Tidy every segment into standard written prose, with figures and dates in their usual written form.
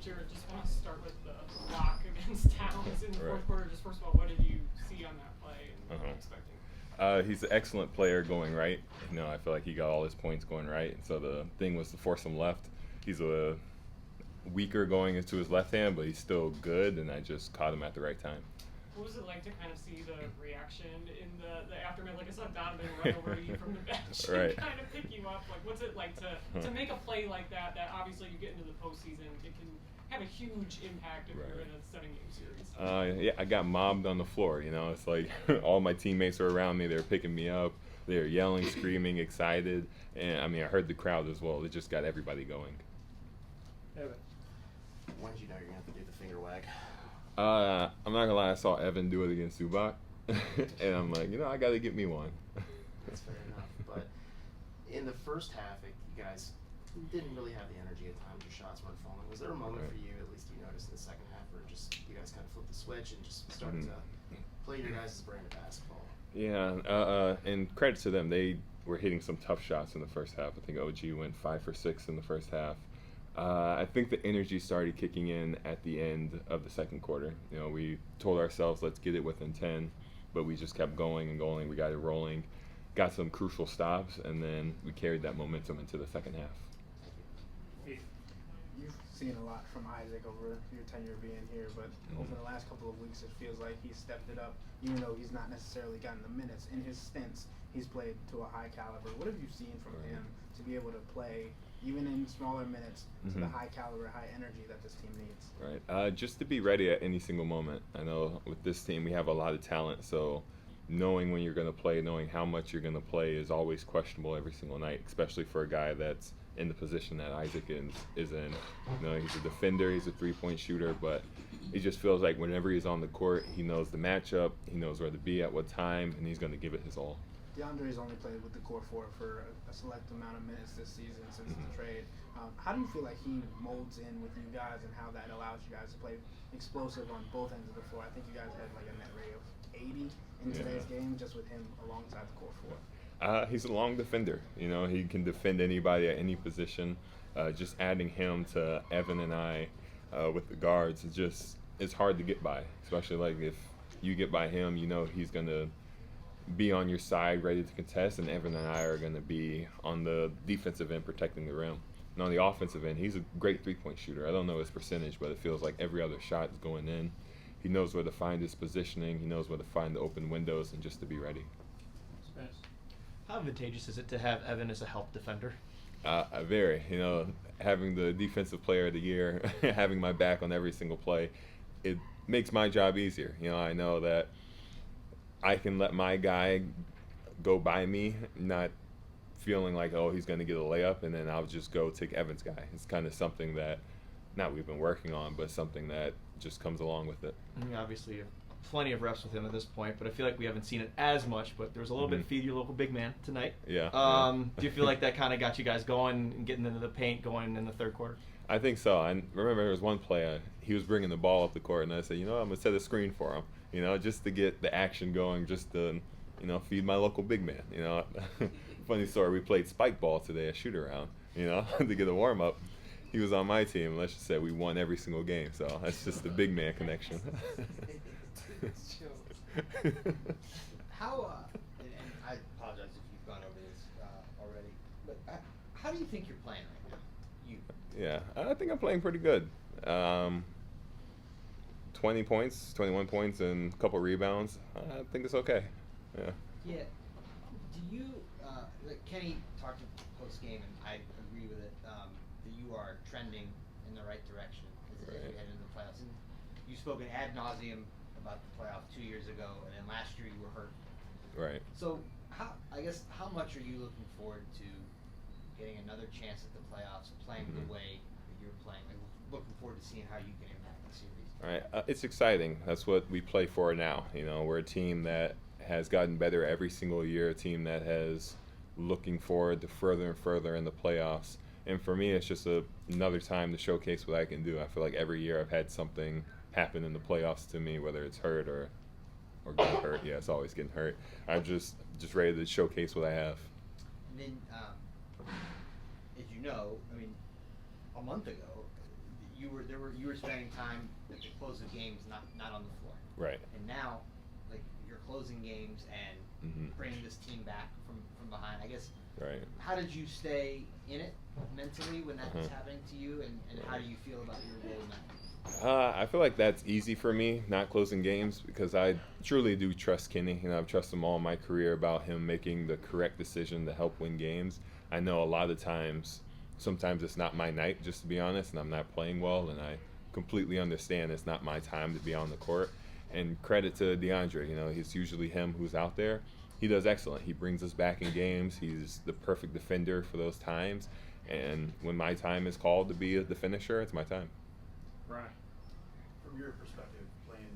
Jarrett, just want to start with the block against Towns in the fourth quarter. Just first of all, what did you see on that play and what were you expecting? He's an excellent player going right. I feel like he got all his points going right. So the thing was to force him left. He's a weaker going into his left hand, but he's still good, and I just caught him at the right time. What was it like to kind of see the reaction in the aftermath? Like I saw Donovan run over you from the bench and kind of pick you up. Like, what's it like to make a play like that obviously you get into the postseason, it can have a huge impact if you're in a 7-game series? Yeah, I got mobbed on the floor. It's like all my teammates were around me. They were picking me up. They were yelling, screaming, excited. And, I heard the crowd as well. It just got everybody going. Evan. When did you know you're going to have to do the finger wag? I'm not going to lie. I saw Evan do it against Zubac. And I'm like, I got to get me one. That's fair enough. But in the first half, you guys didn't really have the energy at times. Your shots weren't falling. Was there a moment for you, at least you noticed in the second half, where just you guys kind of flipped the switch and just started to play your guys' brand of basketball? Yeah, and credit to them. They were hitting some tough shots in the first half. I think OG went 5 for 6 in the first half. I think the energy started kicking in at the end of the second quarter. We told ourselves, let's get it within 10, but we just kept going and going. We got it rolling, got some crucial stops, and then we carried that momentum into the second half. You've seen a lot from Isaac over your tenure being here, but over the last couple of weeks, it feels like he's stepped it up, even though he's not necessarily gotten the minutes. In his stints, he's played to a high caliber. What have you seen from him to be able to play, even in smaller minutes, to the high caliber, high energy that this team needs? Right. Just to be ready at any single moment. I know with this team, we have a lot of talent, so knowing when you're going to play, knowing how much you're going to play is always questionable every single night, especially for a guy that's in the position that Isaac is in. He's a defender, he's a three-point shooter, but it just feels like whenever he's on the court, he knows the matchup, he knows where to be at what time, and he's going to give it his all. DeAndre's only played with the core four for a select amount of minutes this season since the trade. How do you feel like he molds in with you guys and how that allows you guys to play explosive on both ends of the floor? I think you guys had like a net rate of 80 in today's game just with him alongside the core four. He's a long defender. He can defend anybody at any position. Just adding him to Evan and I with the guards, it's hard to get by, especially like if you get by him, he's going to be on your side ready to contest, and Evan and I are going to be on the defensive end protecting the rim. And on the offensive end, he's a great three-point shooter. I don't know his percentage, but it feels like every other shot is going in. He knows where to find his positioning. He knows where to find the open windows and just to be ready. How advantageous is it to have Evan as a help defender? Very. Having the defensive player of the year, having my back on every single play, it makes my job easier. I know that I can let my guy go by me, not feeling like, oh, he's going to get a layup, and then I'll just go take Evan's guy. It's kind of something that, not we've been working on, but something that just comes along with it. Obviously, you have plenty of reps with him at this point, but I feel like we haven't seen it as much, but there was a little bit of feed your local big man tonight. Yeah. Do you feel like that kind of got you guys going and getting into the paint going in the third quarter? I think so. I remember there was one play, he was bringing the ball up the court, and I said, I'm going to set a screen for him, just to get the action going, just to, feed my local big man, Funny story, we played spike ball today, a shoot-around, to get a warm-up. He was on my team, and let's just say we won every single game, so that's just the big man connection. How, and I apologize if you've gone over this already, but how do you think you're playing right now? Yeah, I think I'm playing pretty good. 21 points, and a couple rebounds. I think it's okay. Yeah. Yeah. Do you, Kenny talked post-game, and I agree with it, that you are trending in the right direction as you head into the playoffs. And you've spoken ad nauseum about the playoff 2 years ago, and then last year you were hurt. Right. So, how much are you looking forward to getting another chance at the playoffs, playing the way that you're playing? Like, looking forward to seeing how you can impact the series. All right. It's exciting. That's what we play for now. We're a team that has gotten better every single year, a team that has looking forward to further and further in the playoffs. And for me, it's just another time to showcase what I can do. I feel like every year I've had something happen in the playoffs to me, whether it's hurt or getting hurt. Yeah, it's always getting hurt. I'm just ready to showcase what I have. And then, as you know, a month ago, you were spending time at the close of games, not on the floor. Right. And now, like, you're closing games and bringing this team back from behind. I guess. Right. How did you stay in it mentally when that was happening to you, and how do you feel about your role now? I feel like that's easy for me, not closing games, because I truly do trust Kenny. You know, I've trusted him all my career about him making the correct decision to help win games. I know a lot of times, sometimes it's not my night, just to be honest, and I'm not playing well, and I completely understand it's not my time to be on the court. And credit to DeAndre, you know, it's usually him who's out there. He does excellent. He brings us back in games. He's the perfect defender for those times. And when my time is called to be the finisher, it's my time. Right. From your perspective, playing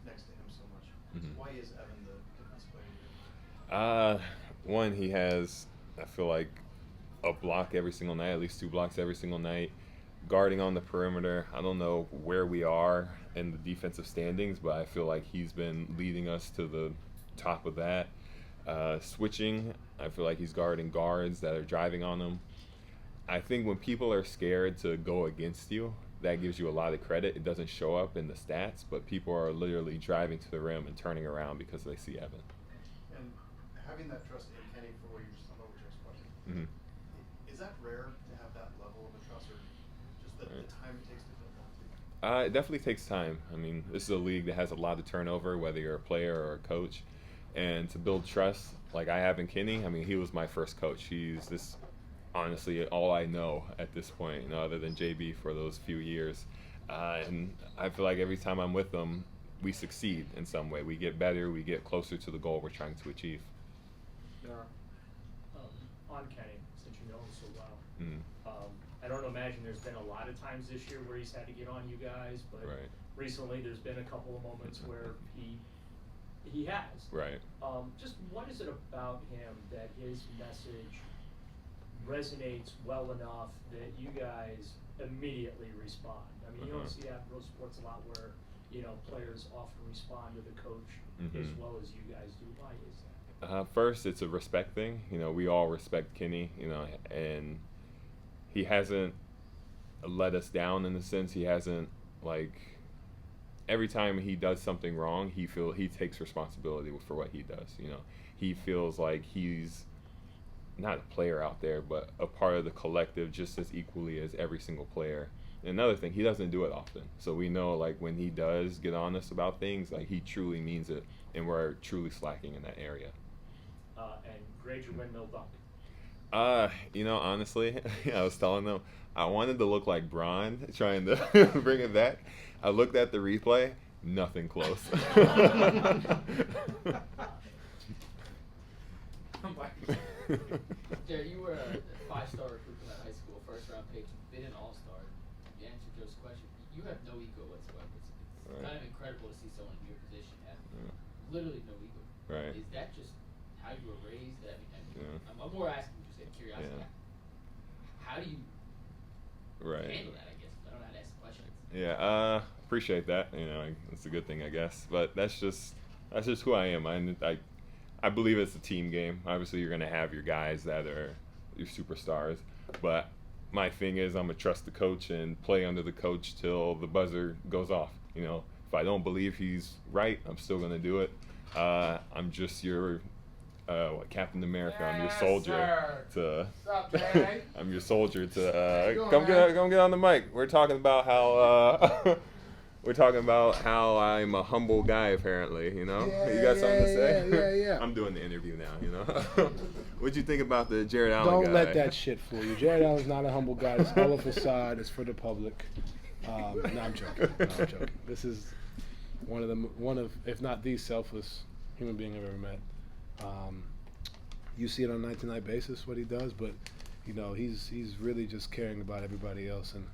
next to him so much, why is Evan the defensive player? One, he has, I feel like, a block every single night, at least 2 blocks every single night. Guarding on the perimeter, I don't know where we are in the defensive standings, but I feel like he's been leading us to the top of that. Switching, I feel like he's guarding guards that are driving on him. I think when people are scared to go against you, that gives you a lot of credit. It doesn't show up in the stats, but people are literally driving to the rim and turning around because they see Evan. And having that trust in Kenny, for what you just talked about with Joe's question, is that rare to have that level of a trust, or just the time it takes to build that? It definitely takes time. I mean, this is a league that has a lot of turnover, whether you're a player or a coach. And to build trust, like I have in Kenny, I mean, he was my first coach. He's this, honestly, all I know at this point, you know, other than JB for those few years. And I feel like every time I'm with him, we succeed in some way. We get better, we get closer to the goal we're trying to achieve. On Kenny, since you know him so well, I don't imagine there's been a lot of times this year where he's had to get on you guys, but recently there's been a couple of moments where he has. Right. Just what is it about him that his message resonates well enough that you guys immediately respond? I mean, you don't see that in pro sports a lot where, you know, players often respond to the coach as well as you guys do. Why is that? First, it's a respect thing. You know, we all respect Kenny, you know, and he hasn't let us down in a sense. He hasn't, like, every time he does something wrong, he takes responsibility for what he does. You know, he feels like he's not a player out there, but a part of the collective just as equally as every single player. And another thing, he doesn't do it often. So we know, like, when he does get honest about things, like, he truly means it, and we're truly slacking in that area. And grade your windmill dunk. You know, honestly, I was telling them I wanted to look like Bron, trying to bring it back. I looked at the replay, nothing close. Jarrett, you were a 5-star recruit from that high school, first-round pick. You've been an all-star. You answered Joe's question. You have no ego whatsoever. It's kind of incredible to see someone in your position have literally no ego. Right. Is that just how you were raised? I'm more asking just out of curiosity. How do you handle that, I guess? I don't know how to ask questions. Yeah, appreciate that. You know, it's a good thing, I guess. But that's just who I am. I believe it's a team game. Obviously, you're gonna have your guys that are your superstars, but my thing is I'm gonna trust the coach and play under the coach till the buzzer goes off. You know, if I don't believe he's right, I'm still gonna do it. I'm just your Captain America. I'm your soldier to. I'm your soldier to come get on the mic. We're talking about how I'm a humble guy. Apparently, you know. You got something to say? Yeah. I'm doing the interview now. You know. What'd you think about the Jarrett Allen guy? Don't let that shit fool you. Jarrett Allen's not a humble guy. It's all a facade. It's for the public. No, I'm joking. This is one of, if not the selfless human being I've ever met. You see it on a night-to-night basis what he does, but you know he's really just caring about everybody else, and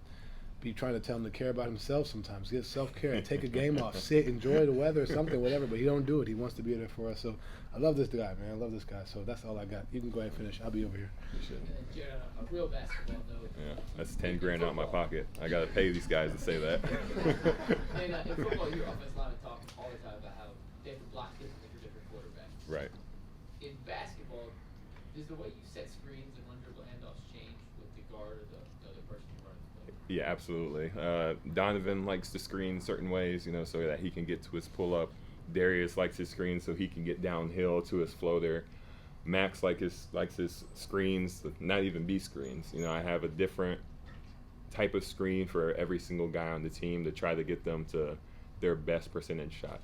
be trying to tell him to care about himself sometimes. Get self-care and take a game off, sit, enjoy the weather or something, whatever. But he don't do it. He wants to be there for us. So I love this guy, man. I love this guy. So that's all I got. You can go ahead and finish. I'll be over here. Jared, a real basketball note. Yeah, that's 10 grand out of my pocket. I gotta pay these guys to say that. And in football, your offensive linemen talk all the time about how they have to block differently for different quarterbacks. Right. In basketball, does the way you set screens and run dribble handoffs change with the guard or the other person you're running the play? Yeah, absolutely. Donovan likes to screen certain ways, you know, so that he can get to his pull-up. Darius likes his screen so he can get downhill to his floater. Max likes his screens to not even be screens. You know, I have a different type of screen for every single guy on the team to try to get them to their best percentage shot.